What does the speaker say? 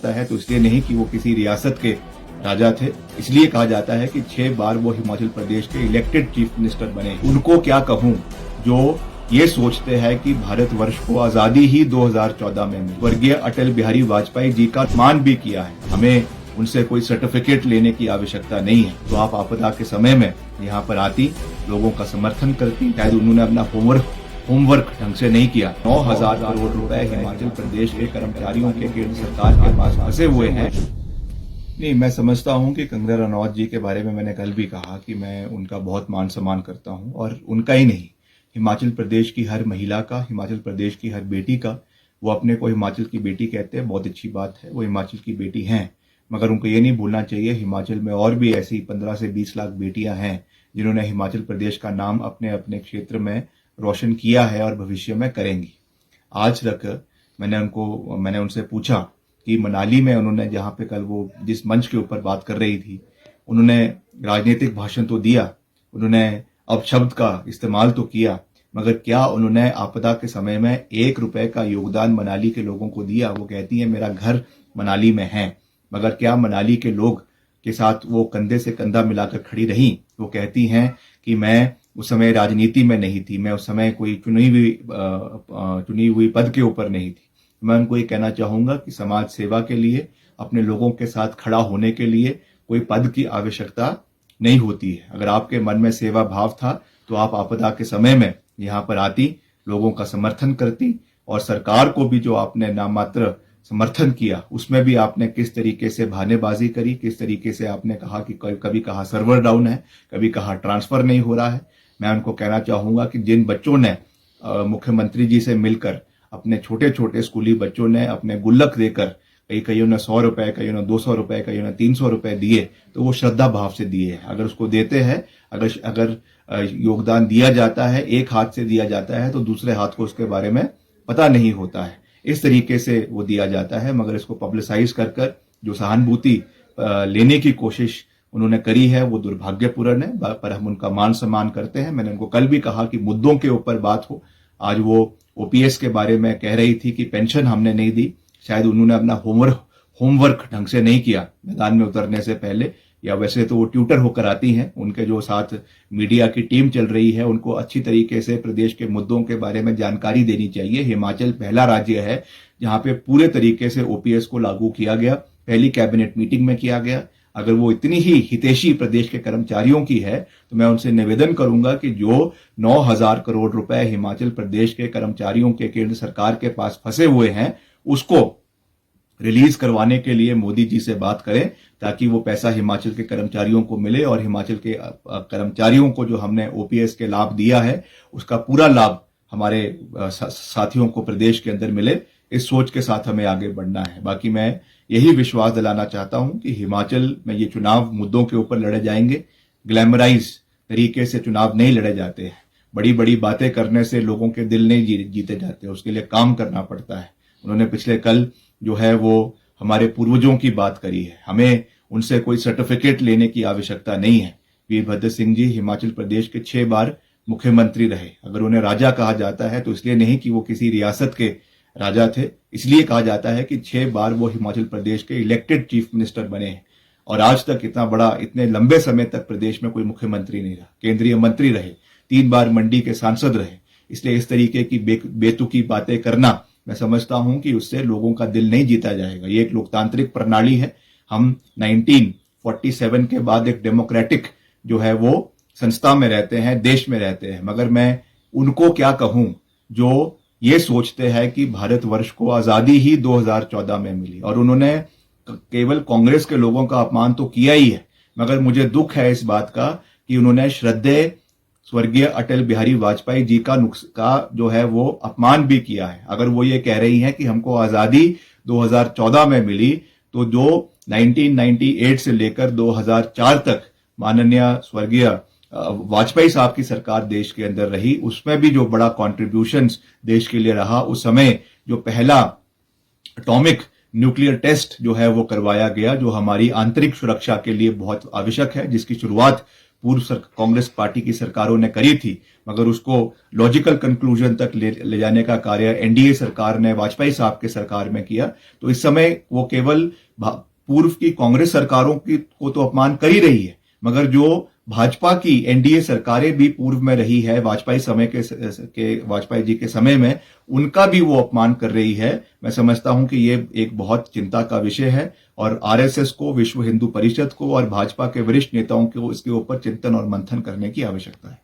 है तो इसलिए नहीं कि वो किसी रियासत के राजा थे। इसलिए कहा जाता है कि 6 बार वो हिमाचल प्रदेश के इलेक्टेड चीफ मिनिस्टर बने। उनको क्या कहूं जो ये सोचते हैं कि भारतवर्ष को आजादी ही 2014 में मिली। स्वर्गीय अटल बिहारी वाजपेयी जी का सम्मान भी किया है। हमें उनसे कोई सर्टिफिकेट लेने की आवश्यकता नहीं है। तो आप आपदा के समय में यहाँ पर आती, लोगों का समर्थन करती। शायद उन्होंने अपना होमवर्क ढंग से नहीं किया। 9,000 करोड़ रुपए हिमाचल प्रदेश के कर्मचारियों के केंद्र सरकार के पास फंसे हुए हैं। नहीं, मैं समझता हूं कि कंगना रनौत जी के बारे में मैंने कल भी कहा कि मैं उनका बहुत मान सम्मान करता हूं, और उनका ही नहीं, हिमाचल प्रदेश की हर महिला का, हिमाचल प्रदेश की हर बेटी का। वो अपने को हिमाचल की बेटी कहते हैं, बहुत अच्छी बात है, वो हिमाचल की बेटी हैं। मगर उनको ये नहीं भूलना चाहिए, हिमाचल में और भी ऐसी 15 से 20 लाख बेटियां हैं जिन्होंने हिमाचल प्रदेश का नाम अपने अपने क्षेत्र में रोशन किया है और भविष्य में करेंगी। आज तक मैंने उनसे पूछा कि मनाली में उन्होंने, जहां पे कल वो जिस मंच के ऊपर बात कर रही थी, उन्होंने राजनीतिक भाषण तो दिया, उन्होंने अपशब्द का इस्तेमाल तो किया, मगर क्या उन्होंने आपदा के समय में 1 रुपए का योगदान मनाली के लोगों को दिया? वो कहती है मेरा घर मनाली में है, मगर क्या मनाली के लोग के साथ वो कंधे से कंधा मिलाकर खड़ी रही? वो कहती हैं कि मैं उस समय राजनीति में नहीं थी, मैं उस समय कोई चुनी हुई पद के ऊपर नहीं थी। मैं उनको ये कहना चाहूंगा कि समाज सेवा के लिए, अपने लोगों के साथ खड़ा होने के लिए कोई पद की आवश्यकता नहीं होती है। अगर आपके मन में सेवा भाव था तो आप आपदा के समय में यहाँ पर आती, लोगों का समर्थन करती, और सरकार को भी जो आपने नाम मात्र समर्थन किया, उसमें भी आपने किस तरीके से बहानेबाजी करी, किस तरीके से आपने कहा कि कभी कहा सर्वर डाउन है, कभी कहा ट्रांसफर नहीं हो रहा है। मैं उनको कहना चाहूंगा कि जिन बच्चों ने मुख्यमंत्री जी से मिलकर, अपने छोटे छोटे स्कूली बच्चों ने अपने गुल्लक देकर, कईयों ने 100 रुपए, कईयों ने 200 रुपए, कईयों ने 300 रुपए दिए, तो वो श्रद्धा भाव से दिए हैं। अगर उसको देते हैं, अगर योगदान दिया जाता है, एक हाथ से दिया जाता है तो दूसरे हाथ को उसके बारे में पता नहीं होता है। इस तरीके से वो दिया जाता है, मगर इसको पब्लिसाइज कर जो सहानुभूति लेने की कोशिश उन्होंने करी है, वो दुर्भाग्यपूर्ण है, पर हम उनका मान सम्मान करते हैं। मैंने उनको कल भी कहा कि मुद्दों के ऊपर बात हो। आज वो ओपीएस के बारे में कह रही थी कि पेंशन हमने नहीं दी। शायद उन्होंने अपना होमवर्क ढंग से नहीं किया मैदान में उतरने से पहले, या वैसे तो वो ट्यूटर होकर आती हैं। उनके जो साथ मीडिया की टीम चल रही है, उनको अच्छी तरीके से प्रदेश के मुद्दों के बारे में जानकारी देनी चाहिए। हिमाचल पहला राज्य है जहां पे पूरे तरीके से ओपीएस को लागू किया गया, पहली कैबिनेट मीटिंग में किया गया। अगर वो इतनी ही हितैषी प्रदेश के कर्मचारियों की है, तो मैं उनसे निवेदन करूंगा कि जो 9,000 करोड़ रुपए हिमाचल प्रदेश के कर्मचारियों के केंद्र सरकार के पास फंसे हुए हैं, उसको रिलीज करवाने के लिए मोदी जी से बात करें, ताकि वो पैसा हिमाचल के कर्मचारियों को मिले, और हिमाचल के कर्मचारियों को जो हमने ओपीएस के लाभ दिया है, उसका पूरा लाभ हमारे साथियों को प्रदेश के अंदर मिले। इस सोच के साथ हमें आगे बढ़ना है। बाकी मैं यही विश्वास दिलाना चाहता हूं कि हिमाचल में ये चुनाव मुद्दों के ऊपर लड़े जाएंगे। ग्लैमराइज तरीके से चुनाव नहीं लड़े जाते हैं। बड़ी बड़ी बातें करने से लोगों के दिल नहीं जीते जाते, उसके लिए काम करना पड़ता है। उन्होंने पिछले कल जो है वो हमारे पूर्वजों की बात करी है। हमें उनसे कोई सर्टिफिकेट लेने की आवश्यकता नहीं है। वीरभद्र सिंह जी हिमाचल प्रदेश के 6 बार मुख्यमंत्री रहे। अगर उन्हें राजा कहा जाता है तो इसलिए नहीं कि वो किसी रियासत के राजा थे, इसलिए कहा जाता है कि 6 बार वो हिमाचल प्रदेश के इलेक्टेड चीफ मिनिस्टर बने हैं। और आज तक इतने लंबे समय तक प्रदेश में कोई मुख्यमंत्री नहीं रहा, केंद्रीय मंत्री रहे, 3 बार मंडी के सांसद रहे। इसलिए इस तरीके की बेतुकी बातें करना, मैं समझता हूं कि उससे लोगों का दिल नहीं जीता जाएगा। ये एक लोकतांत्रिक प्रणाली है। हम 1947 के बाद एक डेमोक्रेटिक जो है वो संस्था में रहते हैं, देश में रहते हैं। मगर मैं उनको क्या कहूं जो ये सोचते हैं कि भारतवर्ष को आजादी ही 2014 में मिली, और उन्होंने केवल कांग्रेस के लोगों का अपमान तो किया ही है, मगर मुझे दुख है इस बात का कि उन्होंने श्रद्धेय स्वर्गीय अटल बिहारी वाजपेयी जी का जो है वो अपमान भी किया है। अगर वो ये कह रही हैं कि हमको आजादी 2014 में मिली, तो जो 1998 से लेकर 2004 तक माननीय स्वर्गीय वाजपेयी साहब की सरकार देश के अंदर रही, उसमें भी जो बड़ा कॉन्ट्रीब्यूशंस देश के लिए रहा, उस समय जो पहला एटॉमिक न्यूक्लियर टेस्ट जो है वो करवाया गया, जो हमारी आंतरिक सुरक्षा के लिए बहुत आवश्यक है, जिसकी शुरुआत कांग्रेस पार्टी की सरकारों ने करी थी, मगर उसको लॉजिकल कंक्लूजन तक ले जाने का कार्य एनडीए सरकार ने वाजपेयी साहब के सरकार में किया। तो इस समय वो केवल पूर्व की कांग्रेस सरकारों की को तो अपमान कर ही रही है, मगर जो भाजपा की एनडीए सरकारें भी पूर्व में रही है वाजपेयी जी के समय में, उनका भी वो अपमान कर रही है। मैं समझता हूं कि ये एक बहुत चिंता का विषय है और आरएसएस को, विश्व हिंदू परिषद को और भाजपा के वरिष्ठ नेताओं को इसके ऊपर चिंतन और मंथन करने की आवश्यकता है।